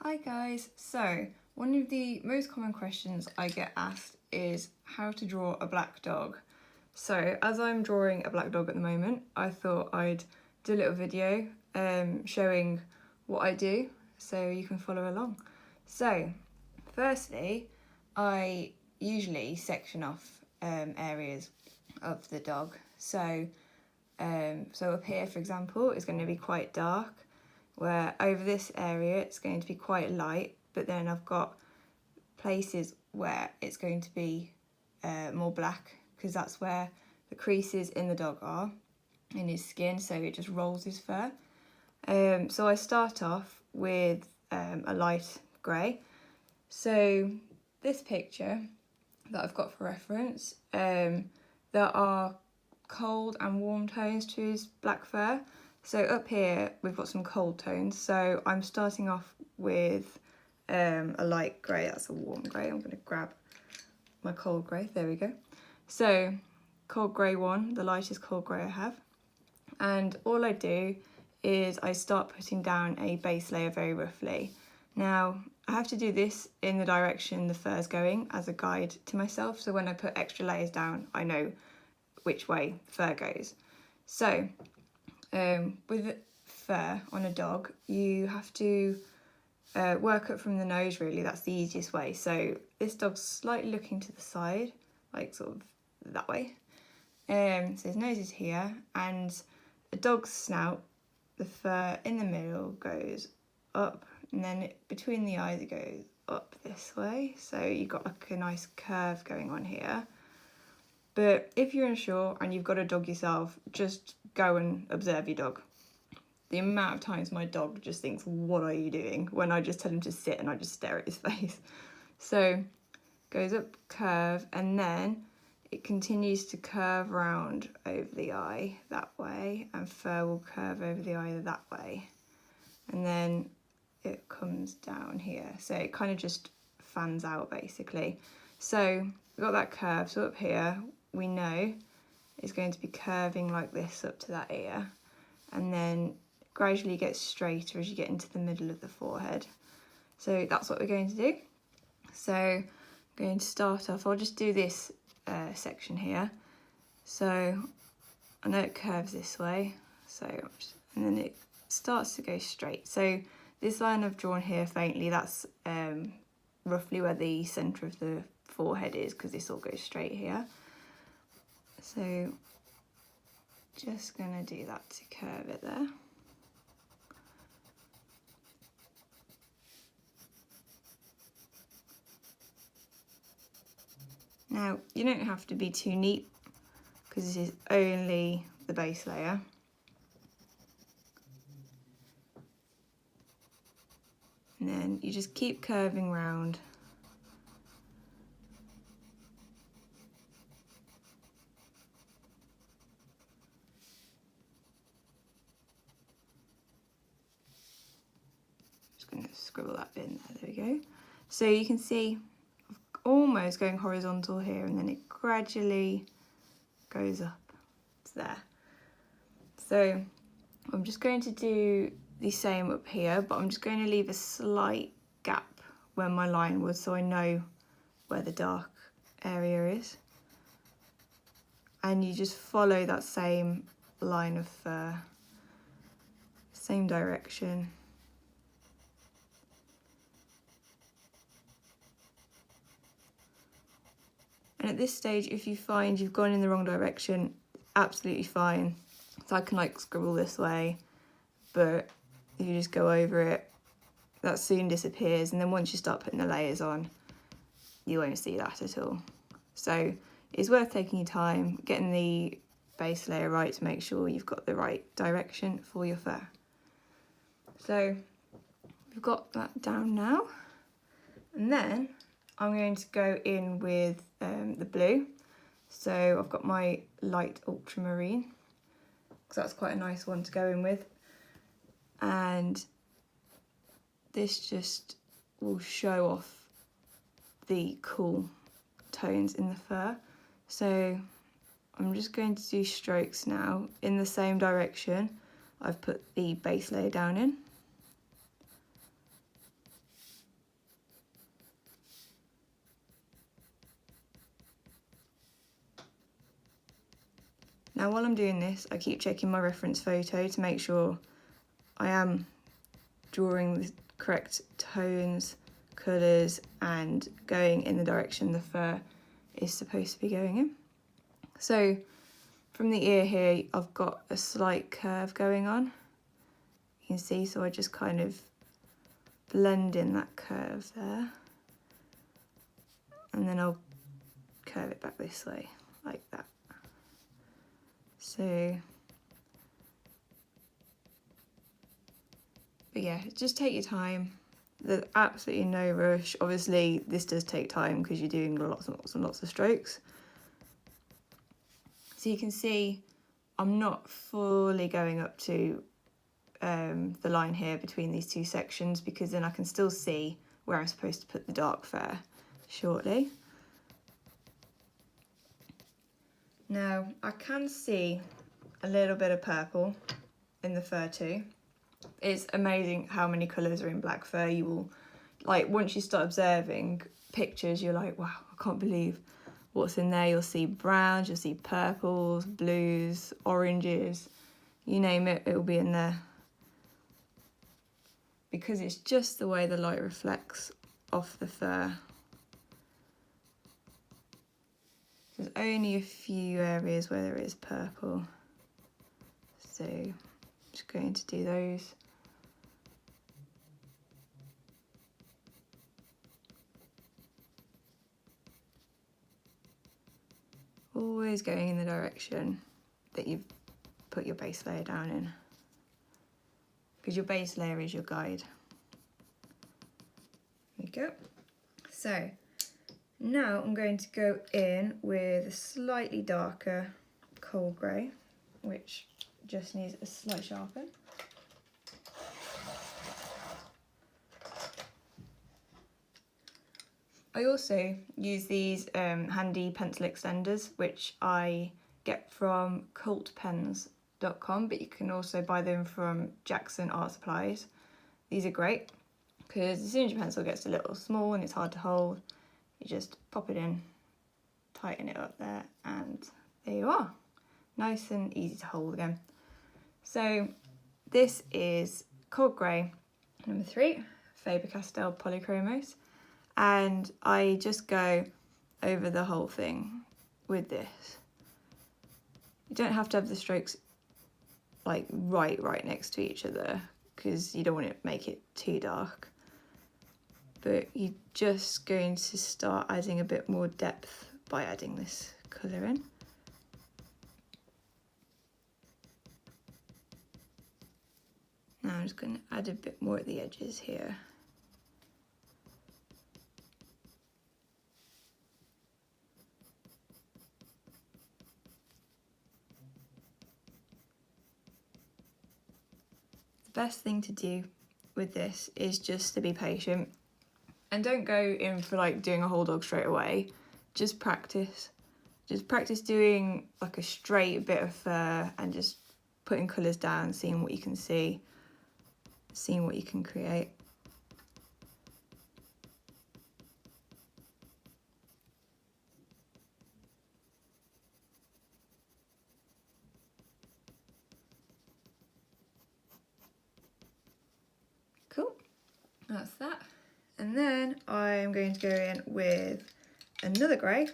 Hi guys, so one of the most common questions I get asked is how to draw a black dog. So as I'm drawing a black dog at the moment, I thought I'd do a little video showing what I do so you can follow along. So firstly, I usually section off areas of the dog. So up here, for example, is going to be quite dark, where over this area it's going to be quite light, but then I've got places where it's going to be more black, because that's where the creases in the dog are, in his skin, so it just rolls his fur. So I start off with a light grey. So this picture that I've got for reference, there are cold and warm tones to his black fur. So up here we've got some cold tones, so I'm starting off with a light grey. That's a warm grey. I'm going to grab my cold grey, there we go. So cold grey one, the lightest cold grey I have, and all I do is I start putting down a base layer very roughly. Now I have to do this in the direction the fur's going as a guide to myself, so when I put extra layers down I know which way the fur goes. So with fur on a dog, you have to work up from the nose, really. That's the easiest way. So this dog's slightly looking to the side, like sort of that way. So his nose is here, and a dog's snout, the fur in the middle goes up, and then between the eyes it goes up this way. So you've got like a nice curve going on here. But if you're unsure and you've got a dog yourself, just go and observe your dog. The amount of times my dog just thinks, what are you doing? When I just tell him to sit and I just stare at his face. So goes up, curve, and then it continues to curve round over the eye that way, and fur will curve over the eye that way. And then it comes down here. So it kind of just fans out basically. So we've got that curve. So up here, we know is going to be curving like this up to that ear, and then gradually gets straighter as you get into the middle of the forehead. So that's what we're going to do. So I'm going to start off, I'll just do this section here. So I know it curves this way, and then it starts to go straight. So this line I've drawn here faintly, that's roughly where the centre of the forehead is, because this all goes straight here. So just going to do that to curve it there. Now you don't have to be too neat, because this is only the base layer. And then you just keep curving round. Going to scribble that bit in there, there we go. So you can see I'm almost going horizontal here, and then it gradually goes up to there. So I'm just going to do the same up here, but I'm just going to leave a slight gap where my line was, so I know where the dark area is. And you just follow that same line of fur, same direction. And at this stage, if you find you've gone in the wrong direction, absolutely fine. So I can like scribble this way, but if you just go over it, that soon disappears. And then once you start putting the layers on, you won't see that at all. So it's worth taking your time, getting the base layer right to make sure you've got the right direction for your fur. So we've got that down now. And then I'm going to go in with the blue. So I've got my light ultramarine, because that's quite a nice one to go in with. And this just will show off the cool tones in the fur. So I'm just going to do strokes now in the same direction I've put the base layer down in. Now while I'm doing this, I keep checking my reference photo to make sure I am drawing the correct tones, colours, and going in the direction the fur is supposed to be going in. So from the ear here, I've got a slight curve going on. You can see, so I just kind of blend in that curve there. And then I'll curve it back this way, like that. So, but yeah, just take your time. There's absolutely no rush. Obviously, this does take time because you're doing lots and lots and lots of strokes. So you can see I'm not fully going up to the line here between these two sections, because then I can still see where I'm supposed to put the dark fur shortly. Now I can see a little bit of purple in the fur too. It's amazing how many colours are in black fur. You will, like, once you start observing pictures, you're like, wow, I can't believe what's in there. You'll see browns, you'll see purples, blues, oranges, you name it, it'll be in there. Because it's just the way the light reflects off the fur. There's only a few areas where there is purple. So I'm just going to do those. Always going in the direction that you've put your base layer down in, because your base layer is your guide. There we go. So now I'm going to go in with a slightly darker coal grey, which just needs a slight sharpen. I also use these handy pencil extenders, which I get from cultpens.com, but you can also buy them from Jackson Art Supplies. These are great because as soon as your pencil gets a little small and it's hard to hold, you just pop it in, tighten it up there, and there you are. Nice and easy to hold again. So this is Cold Grey number 3, Faber-Castell Polychromos. And I just go over the whole thing with this. You don't have to have the strokes like right next to each other, because you don't want to make it too dark. But you're just going to start adding a bit more depth by adding this colour in. Now I'm just going to add a bit more at the edges here. The best thing to do with this is just to be patient, and don't go in for like doing a whole dog straight away. Just practice doing like a straight bit of fur and just putting colours down, seeing what you can see, seeing what you can create. Cool, that's that. And then I'm going to go in with another grey,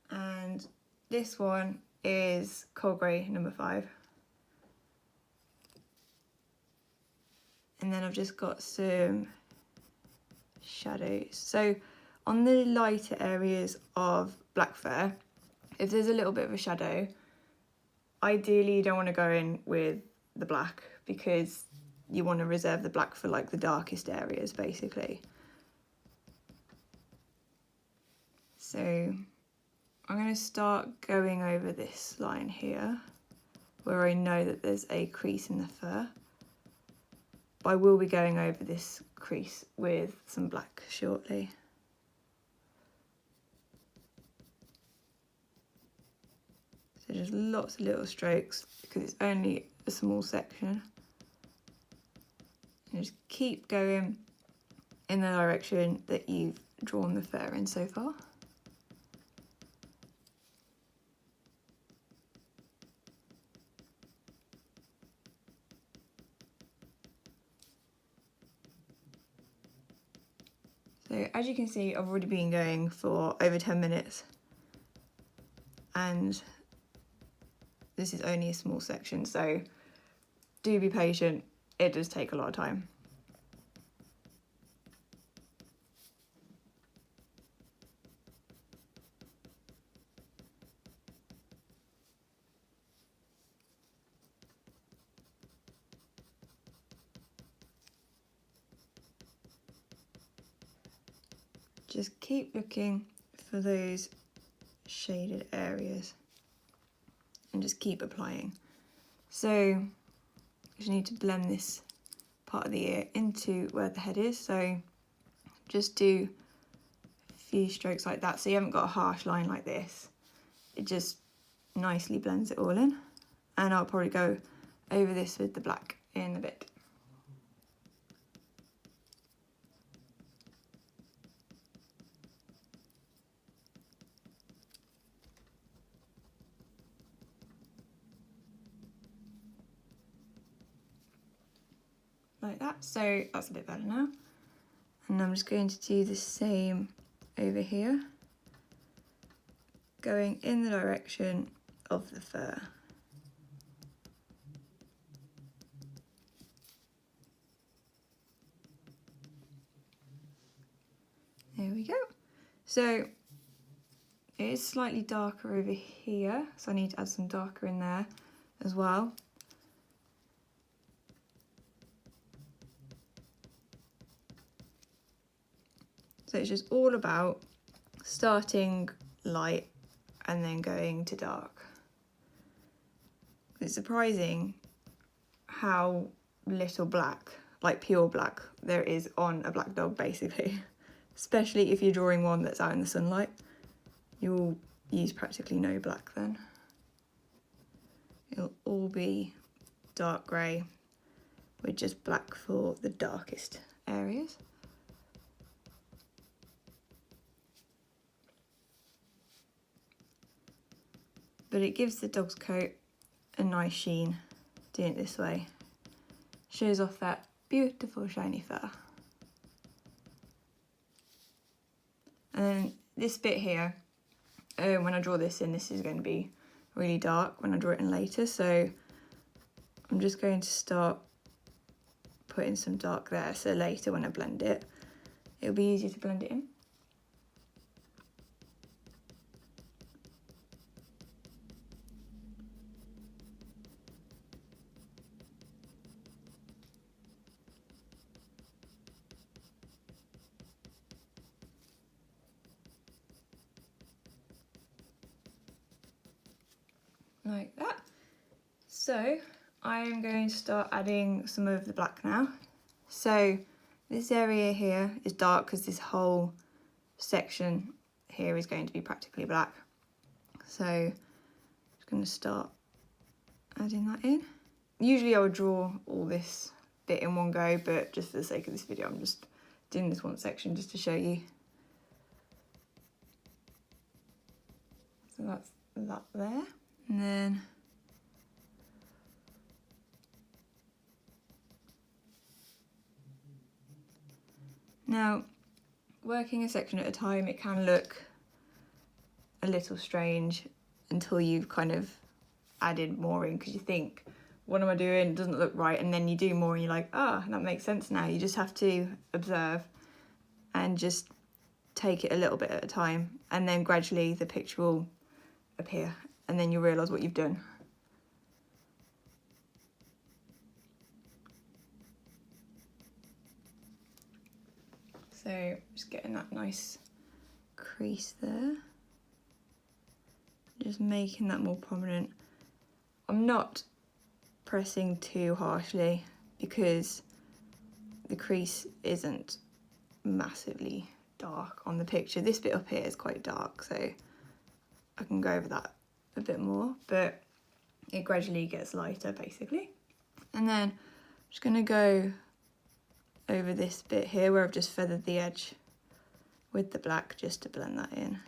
and this one is Cold Grey number 5. And then I've just got some shadows. So on the lighter areas of black fur, if there's a little bit of a shadow, ideally you don't want to go in with the black, because you want to reserve the black for like the darkest areas basically. So I'm going to start going over this line here where I know that there's a crease in the fur. But I will be going over this crease with some black shortly. So just lots of little strokes because it's only a small section. And just keep going in the direction that you've drawn the fur in so far. So as you can see, I've already been going for over 10 minutes and this is only a small section, so do be patient, it does take a lot of time. Just keep looking for those shaded areas and just keep applying. So you just need to blend this part of the ear into where the head is, so just do a few strokes like that so you haven't got a harsh line like this. It just nicely blends it all in, and I'll probably go over this with the black in a bit. Like that, so that's a bit better now. And I'm just going to do the same over here, going in the direction of the fur. There we go. So it is slightly darker over here, so I need to add some darker in there as well. So it's just all about starting light and then going to dark. It's surprising how little black, like pure black, there is on a black dog basically. Especially if you're drawing one that's out in the sunlight. You'll use practically no black then. It'll all be dark grey with just black for the darkest areas. But it gives the dog's coat a nice sheen doing it this way. Shows off that beautiful shiny fur. And then this bit here, when I draw this in, this is going to be really dark when I draw it in later, so I'm just going to start putting some dark there, so later when I blend it, it'll be easier to blend it in. Like that. So I'm going to start adding some of the black now. So this area here is dark because this whole section here is going to be practically black. So I'm just going to start adding that in. Usually I would draw all this bit in one go, but just for the sake of this video I'm just doing this one section just to show you. So that's that there. And then now, working a section at a time, it can look a little strange until you've kind of added more in, because you think, what am I doing? It doesn't look right. And then you do more and you're like, ah, that makes sense now. You just have to observe and just take it a little bit at a time. And then gradually the picture will appear and then you'll realise what you've done. So just getting that nice crease there. Just making that more prominent. I'm not pressing too harshly because the crease isn't massively dark on the picture. This bit up here is quite dark, so I can go over that a bit more, but it gradually gets lighter basically. And then I'm just going to go over this bit here where I've just feathered the edge with the black just to blend that in.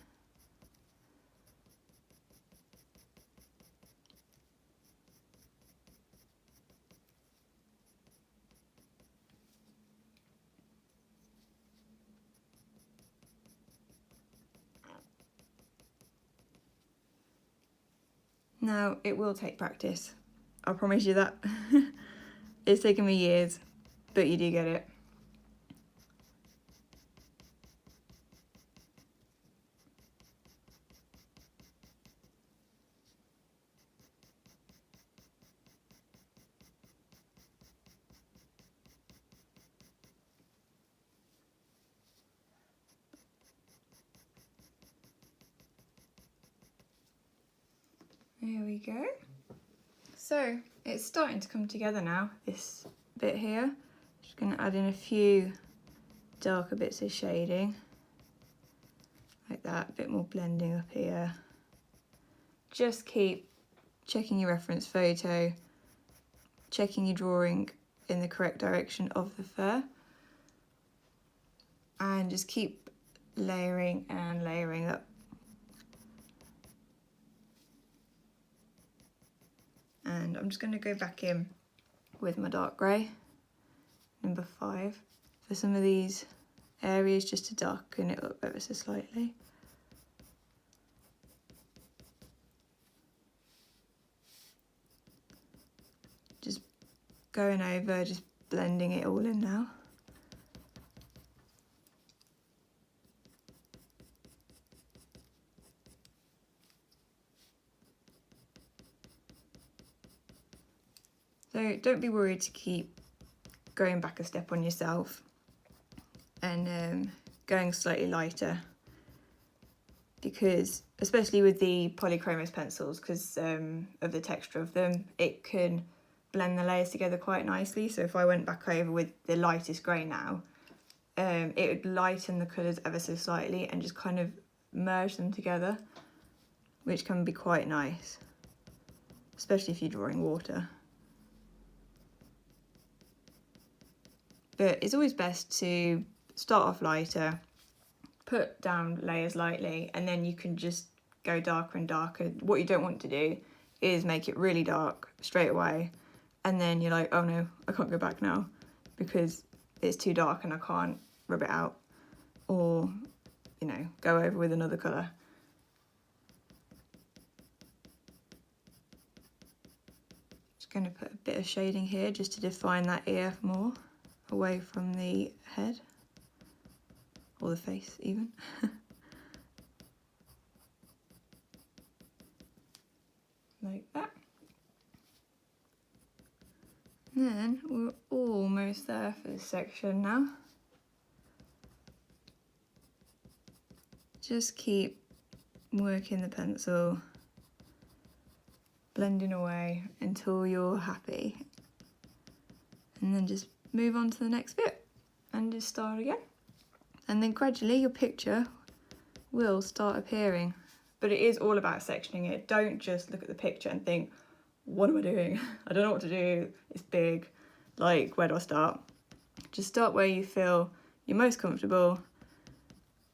Now, it will take practice. I promise you that. It's taken me years, but you do get it. There we go. So it's starting to come together now, this bit here. Just going to add in a few darker bits of shading, like that, a bit more blending up here. Just keep checking your reference photo, checking your drawing in the correct direction of the fur, and just keep layering and layering up. And I'm just going to go back in with my dark grey, number 5, for some of these areas, just to darken it up ever so slightly. Just going over, just blending it all in now. So don't be worried to keep going back a step on yourself and going slightly lighter, because especially with the Polychromos pencils, because of the texture of them, it can blend the layers together quite nicely. So if I went back over with the lightest grey now, it would lighten the colours ever so slightly and just kind of merge them together, which can be quite nice, especially if you're drawing water. But it's always best to start off lighter, put down layers lightly, and then you can just go darker and darker. What you don't want to do is make it really dark straight away, and then you're like, oh no, I can't go back now because it's too dark and I can't rub it out, or, you know, go over with another colour. Just going to put a bit of shading here just to define that ear more, away from the head, or the face even. Like that. And then we're almost there for this section now. Just keep working the pencil, blending away until you're happy, and then just move on to the next bit and just start again. And then gradually your picture will start appearing. But it is all about sectioning it. Don't just look at the picture and think, what am I doing? I don't know what to do. It's big. Like, where do I start? Just start where you feel you're most comfortable,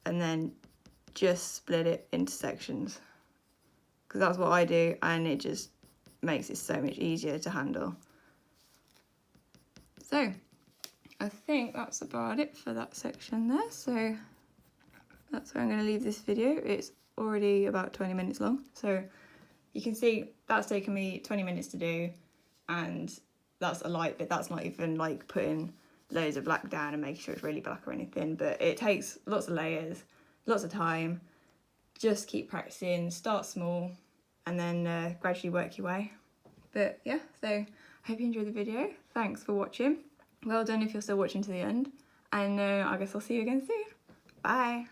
and then just split it into sections. Because that's what I do, and it just makes it so much easier to handle. So I think that's about it for that section there. So that's where I'm going to leave this video. It's already about 20 minutes long. So you can see that's taken me 20 minutes to do, and that's a light bit. That's not even like putting loads of black down and making sure it's really black or anything, but it takes lots of layers, lots of time. Just keep practicing, start small, and then gradually work your way. But yeah, so I hope you enjoyed the video. Thanks for watching. Well done if you're still watching to the end, and I guess I'll see you again soon. Bye.